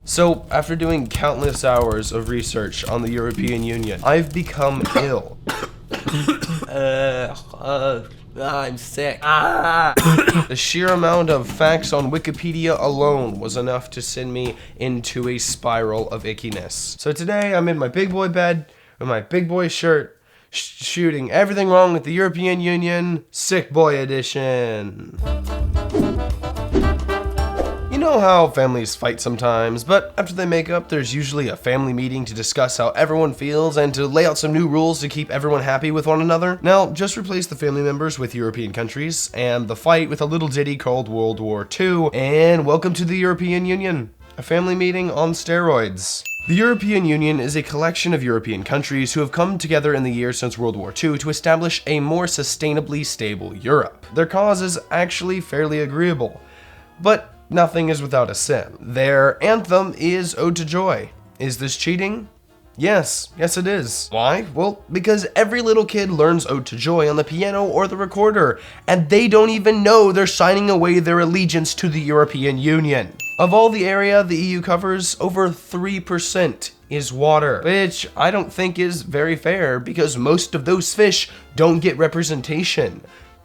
So, after doing countless hours of research on the European Union, I've become ill. I'm sick. The sheer amount of facts on Wikipedia alone was enough to send me into a spiral of ickiness. So today, I'm in my big boy bed, with my big boy shirt, shooting everything wrong with the European Union, Sick Boy Edition. You know how families fight sometimes, but after they make up, there's usually a family meeting to discuss how everyone feels and to lay out some new rules to keep everyone happy with one another. Now, just replace the family members with European countries, and the fight with a little ditty called World War II, and welcome to the European Union, a family meeting on steroids. The European Union is a collection of European countries who have come together in the years since World War II to establish a more sustainably stable Europe. Their cause is actually fairly agreeable, but nothing is without a sin. Their anthem is Ode to Joy. Is this cheating? Yes it is. Why? Well, because every little kid learns Ode to Joy on the piano or the recorder, and they don't even know they're signing away their allegiance to the European Union. Of all the area the EU covers, over 3% is water, which I don't think is very fair because most of those fish don't get representation.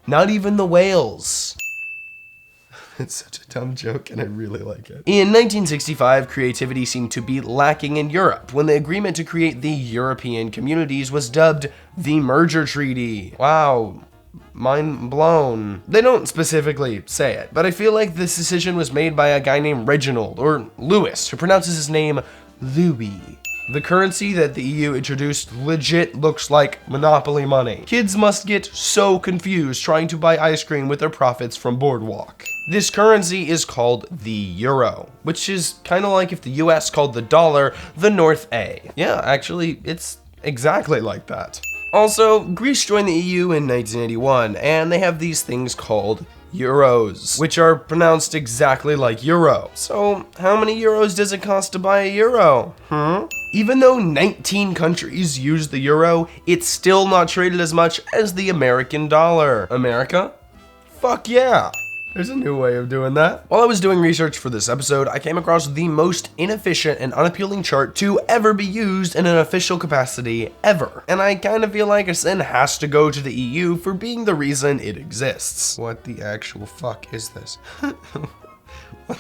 Not even the whales. It's such a dumb joke and I really like it. In 1965, creativity seemed to be lacking in Europe when the agreement to create the European communities was dubbed the Merger Treaty. Wow. Mind blown. They don't specifically say it, but I feel like this decision was made by a guy named Reginald, or Louis, who pronounces his name Louis. The currency that the EU introduced legit looks like Monopoly money. Kids must get so confused trying to buy ice cream with their profits from Boardwalk. This currency is called the euro, which is kind of like if the US called the dollar the North A. Yeah, actually, it's exactly like that. Also, Greece joined the EU in 1981, and they have these things called euros, which are pronounced exactly like euro. So, how many euros does it cost to buy a euro? Even though 19 countries use the euro, it's still not traded as much as the American dollar. America? Fuck yeah! There's a new way of doing that. While I was doing research for this episode, I came across the most inefficient and unappealing chart to ever be used in an official capacity ever. And I kind of feel like a sin has to go to the EU for being the reason it exists. What the actual fuck is this? What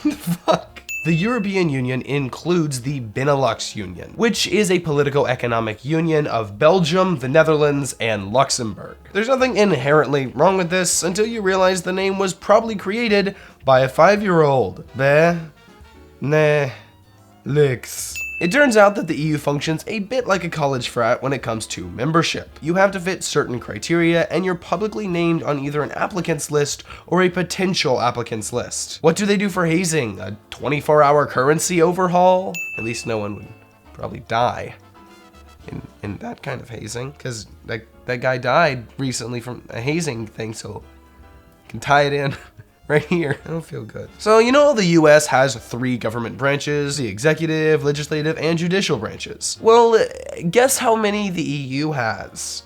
the fuck? The European Union includes the Benelux Union, which is a political economic union of Belgium, the Netherlands, and Luxembourg. There's nothing inherently wrong with this until you realize the name was probably created by a 5-year-old. Benelux. It turns out that the EU functions a bit like a college frat when it comes to membership. You have to fit certain criteria, and you're publicly named on either an applicants list or a potential applicants list. What do they do for hazing? A 24-hour currency overhaul? At least no one would probably die in that kind of hazing, because that guy died recently from a hazing thing, so you can tie it in. Right here. I don't feel good. So, you know, the US has 3 government branches, the executive, legislative, and judicial branches. Well, guess how many the EU has?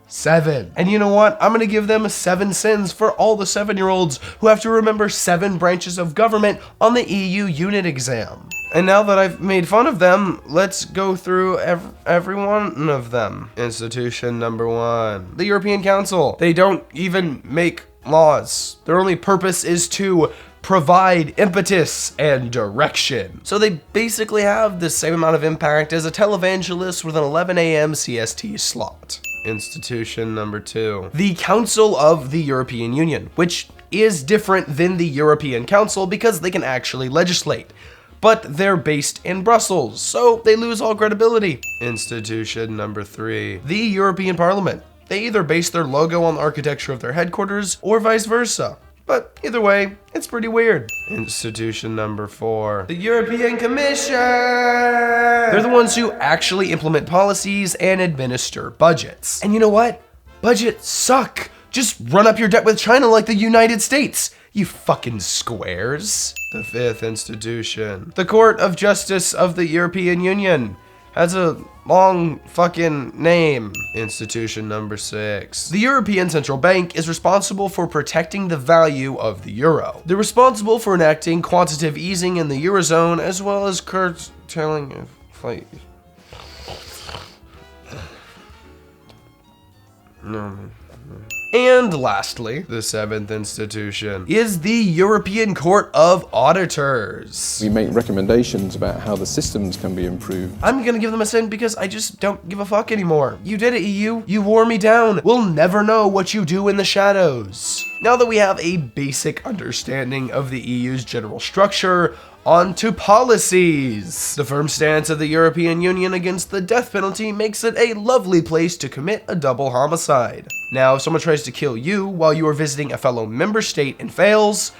7. And you know what? I'm gonna give them 7 sins for all the 7-year-olds who have to remember 7 branches of government on the EU unit exam. And now that I've made fun of them, let's go through every one of them. Institution number 1. The European Council. They don't even make laws. Their only purpose is to provide impetus and direction. So they basically have the same amount of impact as a televangelist with an 11 a.m. CST slot. Institution number 2. The Council of the European Union, which is different than the European Council because they can actually legislate. But they're based in Brussels, so they lose all credibility. Institution number 3. The European Parliament. They either base their logo on the architecture of their headquarters or vice versa. But either way, it's pretty weird. Institution number 4. The European Commission! They're the ones who actually implement policies and administer budgets. And you know what? Budgets suck. Just run up your debt with China like the United States, you fucking squares. The 5th institution. The Court of Justice of the European Union. That's a long fucking name. Institution number 6. The European Central Bank is responsible for protecting the value of the euro. They're responsible for enacting quantitative easing in the Eurozone as well as curtailing inflation. And lastly, the 7th institution is the European Court of Auditors. We make recommendations about how the systems can be improved. I'm gonna give them a sin because I just don't give a fuck anymore. You did it, EU. You wore me down. We'll never know what you do in the shadows. Now that we have a basic understanding of the EU's general structure, on to policies. The firm stance of the European Union against the death penalty makes it a lovely place to commit a double homicide. Now, if someone tries to kill you while you are visiting a fellow member state and fails,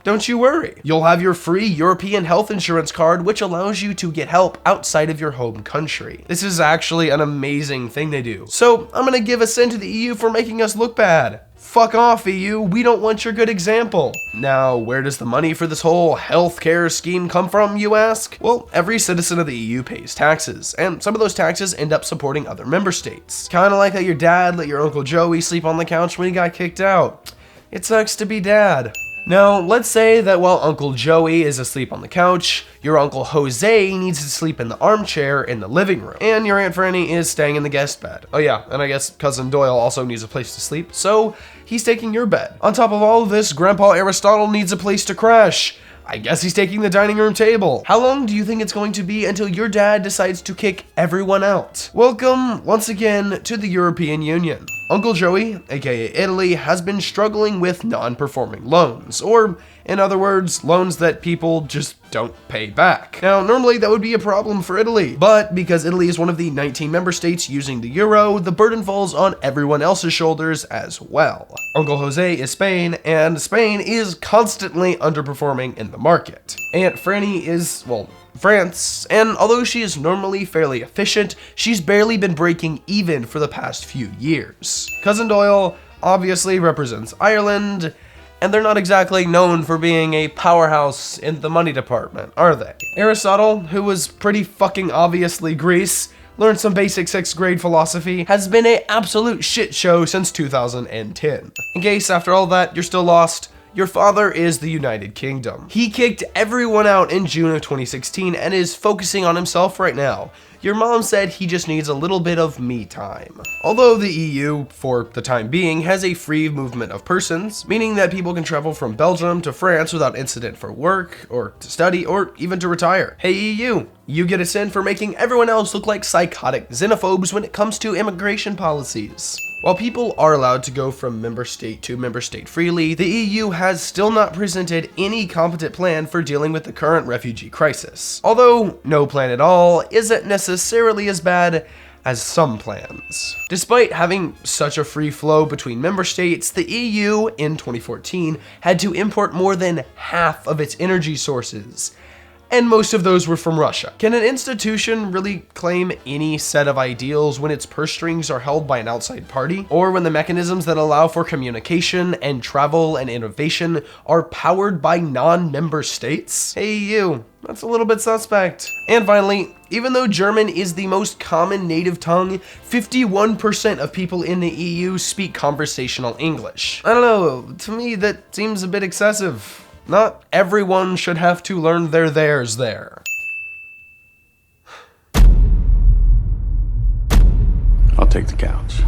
don't you worry. You'll have your free European health insurance card, which allows you to get help outside of your home country. This is actually an amazing thing they do. So I'm gonna give a sin to the EU for making us look bad. Fuck off, EU. We don't want your good example. Now, where does the money for this whole healthcare scheme come from, you ask? Well, every citizen of the EU pays taxes, and some of those taxes end up supporting other member states. Kinda like how your dad let your Uncle Joey sleep on the couch when he got kicked out. It sucks to be dad. Now, let's say that while Uncle Joey is asleep on the couch, your Uncle Jose needs to sleep in the armchair in the living room, and your Aunt Franny is staying in the guest bed. Oh yeah, and I guess Cousin Doyle also needs a place to sleep, so he's taking your bed. On top of all of this, Grandpa Aristotle needs a place to crash. I guess he's taking the dining room table. How long do you think it's going to be until your dad decides to kick everyone out? Welcome, once again, to the European Union. Uncle Joey, aka Italy, has been struggling with non-performing loans, or in other words, loans that people just don't pay back. Now, normally that would be a problem for Italy, but because Italy is one of the 19 member states using the euro, the burden falls on everyone else's shoulders as well. Uncle Jose is Spain, and Spain is constantly underperforming in the market. Aunt Franny is, well, France, and although she is normally fairly efficient, she's barely been breaking even for the past few years. Cousin Doyle obviously represents Ireland, and they're not exactly known for being a powerhouse in the money department, are they? Aristotle, who was pretty fucking obviously Greece, learned some basic 6th grade philosophy, has been an absolute shit show since 2010. In case after all that you're still lost, your father is the United Kingdom. He kicked everyone out in June of 2016 and is focusing on himself right now. Your mom said he just needs a little bit of me time. Although the EU, for the time being, has a free movement of persons, meaning that people can travel from Belgium to France without incident for work, or to study, or even to retire. Hey EU, you get a sin for making everyone else look like psychotic xenophobes when it comes to immigration policies. While people are allowed to go from member state to member state freely, the EU has still not presented any competent plan for dealing with the current refugee crisis. Although no plan at all isn't necessarily as bad as some plans. Despite having such a free flow between member states, the EU in 2014 had to import more than half of its energy sources, and most of those were from Russia. Can an institution really claim any set of ideals when its purse strings are held by an outside party? Or when the mechanisms that allow for communication and travel and innovation are powered by non-member states? Hey EU, that's a little bit suspect. And finally, even though German is the most common native tongue, 51% of people in the EU speak conversational English. I don't know, to me that seems a bit excessive. Not everyone should have to learn their theirs there. I'll take the couch.